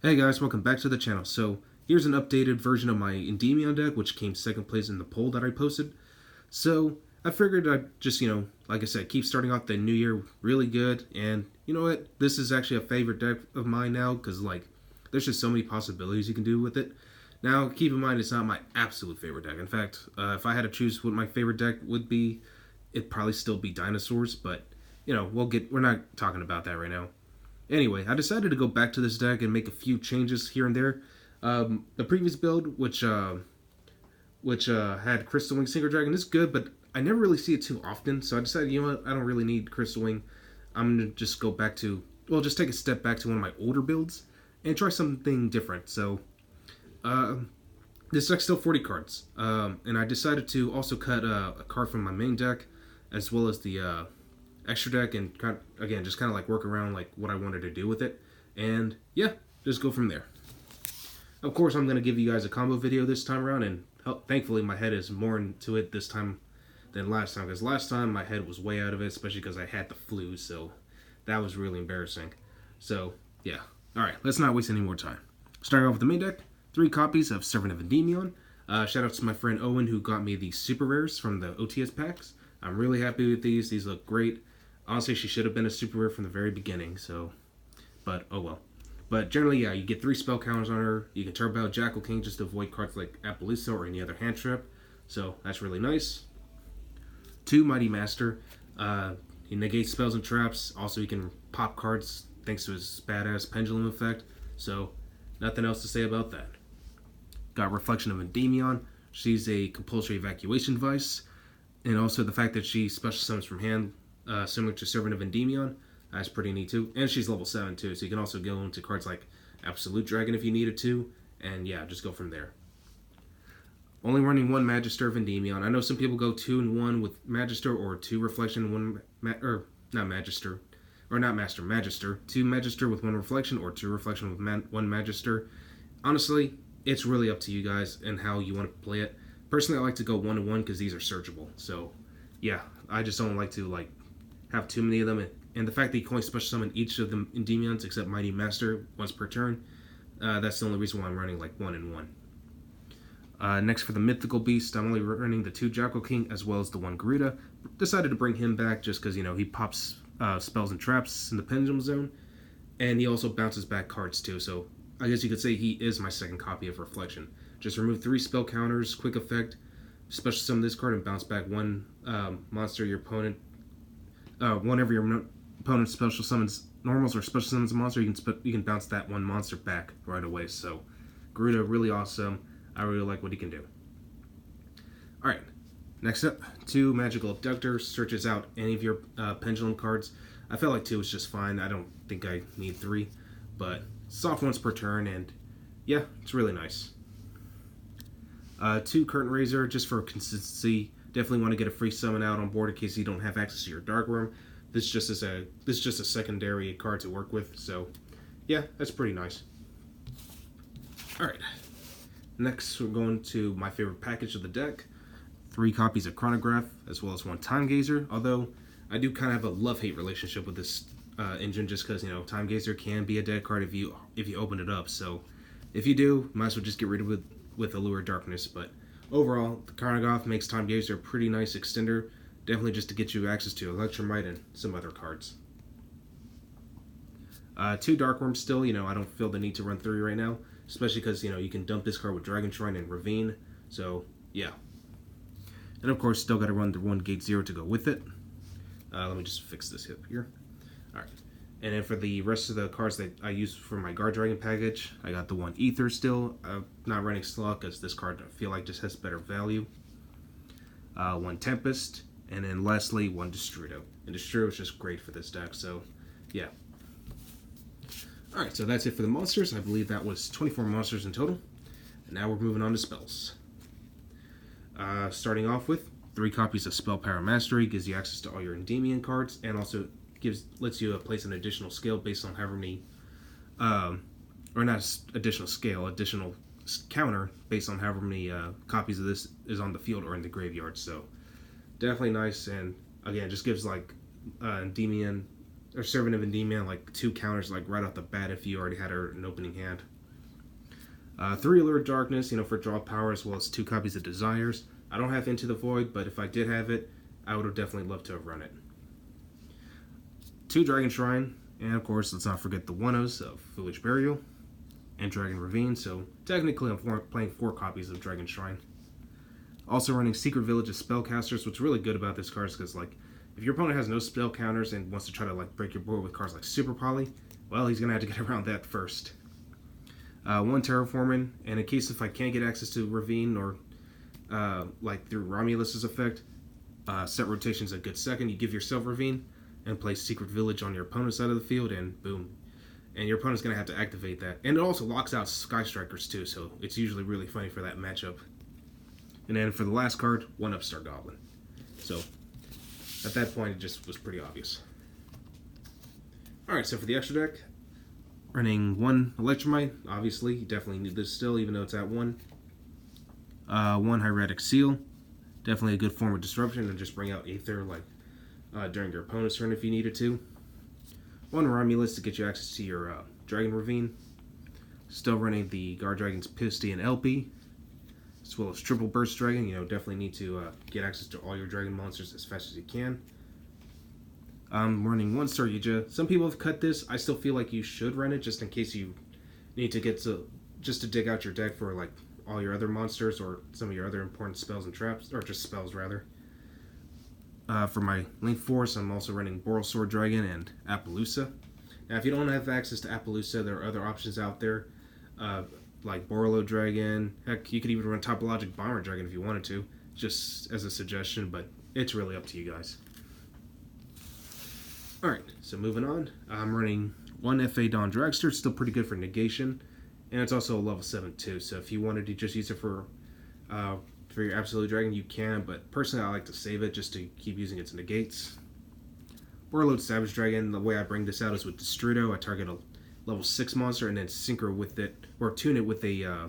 Hey guys, welcome back to the channel. So here's an updated version of my Endymion deck, which came second place in the poll that I posted. So I figured I'd just, like I said, keep starting off the new year really good. And you know what? This is actually a favorite deck of mine now because there's just so many possibilities you can do with it. Now, keep in mind, it's not my absolute favorite deck. In fact, if I had to choose what my favorite deck would be, it'd probably still be Dinosaurs. But we're not talking about that right now. Anyway, I decided to go back to this deck and make a few changes here and there. The previous build, which had Crystal Wing Synchro Dragon, is good, but I never really see it too often. So I decided, you know what, I don't really need Crystal Wing. I'm gonna just go back to, just take a step back to one of my older builds and try something different. So uh, this deck's still 40 cards, and I decided to also cut a card from my main deck, as well as the extra deck, and again just kind of like work around like what I wanted to do with it, and yeah, just go from there. Of course, I'm gonna give you guys a combo video this time around, and thankfully my head is more into it this time than last time, because last time my head was way out of it, especially because I had the flu, so that was really embarrassing. So yeah, all right, let's not waste any more time. Starting off with the main deck, 3 copies of Servant of Endymion. Shout out to my friend Owen who got me the super rares from the OTS packs. I'm really happy with these. These look great. Honestly, she should have been a super rare from the very beginning, so, but oh well. But generally, yeah, you get 3 spell counters on her. You can turbo out Jackal King just to avoid cards like Appaloosa or any other hand trap, so that's really nice. 2 Mighty Master. He negates spells and traps. Also, he can pop cards thanks to his badass Pendulum effect, so nothing else to say about that. Got Reflection of Endymion. She's a compulsory evacuation device, and also the fact that she special summons from hand, similar to Servant of Endymion. That's pretty neat too. And she's level 7 too, so you can also go into cards like Absolute Dragon if you needed to, and yeah, just go from there. Only running 1 Magister of Endymion. I know some people go 2 and 1 with Magister, or 2 Reflection, 1 or not Magister, or not Master, Magister. 2 Magister with 1 Reflection, or 2 Reflection with 1 Magister. Honestly, it's really up to you guys and how you want to play it. Personally, I like to go 1 to 1 because these are searchable. So yeah, I just don't like to have too many of them, and the fact that you can only special summon each of them Endymions except Mighty Master once per turn, that's the only reason why I'm running 1 and 1. Next, for the Mythical Beast, I'm only running the 2 Jackal King as well as the 1 Garuda. Decided to bring him back just because, he pops spells and traps in the Pendulum Zone, and he also bounces back cards too, so I guess you could say he is my second copy of Reflection. Just remove 3 spell counters, quick effect, special summon this card and bounce back 1 monster your opponent. Whenever your opponent special summons normals or special summons a monster, you can bounce that 1 monster back right away. So Garuda, really awesome. I really like what he can do. Alright, next up, 2 Magical Abductor. Searches out any of your Pendulum cards. I felt like 2 was just fine. I don't think I need 3, but soft once per turn, and yeah, it's really nice. 2 Curtain Raiser, just for consistency. Definitely want to get a free summon out on board in case you don't have access to your Dark Worm. This is just a secondary card to work with, so yeah, that's pretty nice. Alright, next we're going to my favorite package of the deck. 3 copies of Chronograph, as well as 1 Time Gazer, although I do kind of have a love-hate relationship with this engine, just because, Time Gazer can be a dead card if you open it up, so if you do, might as well just get rid of it with Allure Darkness. But overall, the Chronograph makes Time Gazer a pretty nice extender, definitely just to get you access to Electromite and some other cards. 2 Dark Worms still, I don't feel the need to run 3 right now, especially because, you can dump this card with Dragon Shrine and Ravine, so yeah. And of course, still got to run the 1 Gate 0 to go with it. Let me just fix this up here. Alright. And then for the rest of the cards that I use for my Guard Dragon package, I got the 1 Ether still. I'm not running Slug because this card I feel like just has better value. 1 Tempest, and then lastly 1 Destrudo. And Destrudo is just great for this deck, so yeah. Alright, so that's it for the monsters. I believe that was 24 monsters in total. And now we're moving on to spells. Starting off with 3 copies of Spell Power Mastery, gives you access to all your Endymion cards, and also lets you place an additional scale based on however many, or not additional scale, additional counter based on however many copies of this is on the field or in the graveyard. So definitely nice, and again, just gives Endymion or Servant of Endymion, like 2 counters like right off the bat if you already had an opening hand. 3 Allure Darkness, for draw power, as well as 2 copies of Desires. I don't have Into the Void, but if I did have it, I would have definitely loved to have run it. 2 Dragon Shrine, and of course, let's not forget the 1-0s of Foolish Burial and Dragon Ravine, so technically I'm playing 4 copies of Dragon Shrine. Also running Secret Village of Spellcasters. What's really good about this card is because, like, if your opponent has no spell counters and wants to try to, like, break your board with cards like Super Poly, well, he's going to have to get around that first. 1 Terraforming, and in case if I can't get access to Ravine or like through Romulus's effect, set rotation's a good second. You give yourself Ravine and play Secret Village on your opponent's side of the field, and boom. And your opponent's going to have to activate that. And it also locks out Sky Strikers too, so it's usually really funny for that matchup. And then for the last card, 1 Upstart Goblin. So at that point, it just was pretty obvious. Alright, so for the extra deck, running 1 Electromite. Obviously, you definitely need this still, even though it's at 1. 1 Hieratic Seal. Definitely a good form of disruption, and just bring out Aether like during your opponent's turn if you needed to. 1 Romulus to get you access to your Dragon Ravine. Still running the Guard Dragons Pisty and LP, as well as Triple Burst Dragon. Definitely need to get access to all your Dragon monsters as fast as you can. I'm running 1 Saryuja. Some people have cut this. I still feel like you should run it just in case you need to get to just to dig out your deck for like all your other monsters or some of your other important spells and traps, or just spells rather. For my Link Force, I'm also running Borrelsword Dragon and Appaloosa. Now, if you don't have access to Appaloosa, there are other options out there, like Borrelo Dragon. Heck, you could even run Topologic Bomber Dragon if you wanted to, just as a suggestion, but it's really up to you guys. Alright, so moving on. I'm running 1 FA Dawn Dragster, still pretty good for negation, and it's also a level 7 too, so if you wanted to just use it for your Absolute Dragon, you can, but personally I like to save it just to keep using its negates. Warlord Savage Dragon, the way I bring this out is with Destrudo. I target a level 6 monster and then synchro with it, or tune it with a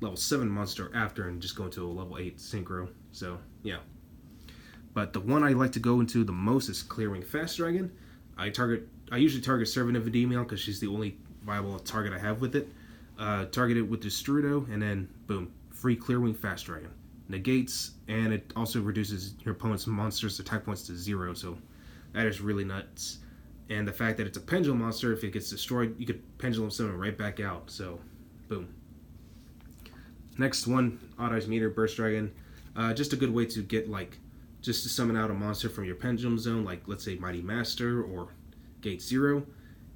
level 7 monster after and just go into a level 8 synchro, so yeah. But the one I like to go into the most is Clearwing Fast Dragon. I usually target Servant of Endymion because she's the only viable target I have with it. Target it with Destrudo, and then boom, free Clearwing Fast Dragon. Negates, and it also reduces your opponent's monsters' attack points to 0, so that is really nuts. And the fact that it's a Pendulum monster, if it gets destroyed, you could Pendulum summon right back out, so boom. Next one, Odd Eyes Meteor Burst Dragon. Just a good way to get, like, just to summon out a monster from your Pendulum Zone, like, let's say, Mighty Master or Gate 0.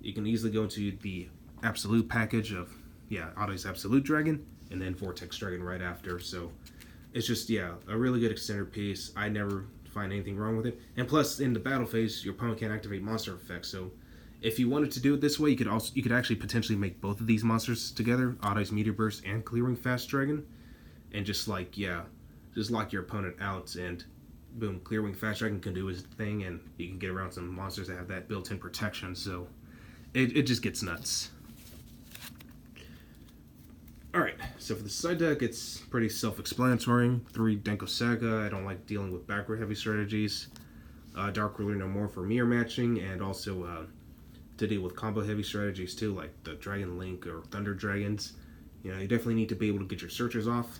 You can easily go into the Absolute package of, Odd Eyes Absolute Dragon, and then Vortex Dragon right after, so it's just, a really good extender piece. I never find anything wrong with it. And plus, in the battle phase, your opponent can't activate monster effects, so if you wanted to do it this way, you could actually potentially make both of these monsters together, Odd Eyes Meteor Burst and Clearing Fast Dragon, and just like, just lock your opponent out, and boom, Clearwing Fast Dragon can do his thing, and you can get around some monsters that have that built-in protection, so it just gets nuts. Alright, so for the side deck, it's pretty self-explanatory. 3 Denko Saga, I don't like dealing with backward heavy strategies. Dark Ruler No More for mirror matching, and also to deal with combo heavy strategies too, like the Dragon Link or Thunder Dragons. You definitely need to be able to get your searchers off.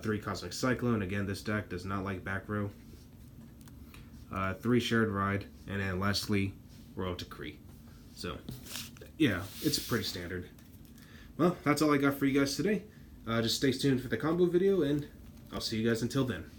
3 Cosmic Cyclone, again, this deck does not like back row. 3 Shared Ride, and then lastly, Royal Decree. So, it's pretty standard. Well, that's all I got for you guys today. Just stay tuned for the combo video, and I'll see you guys until then.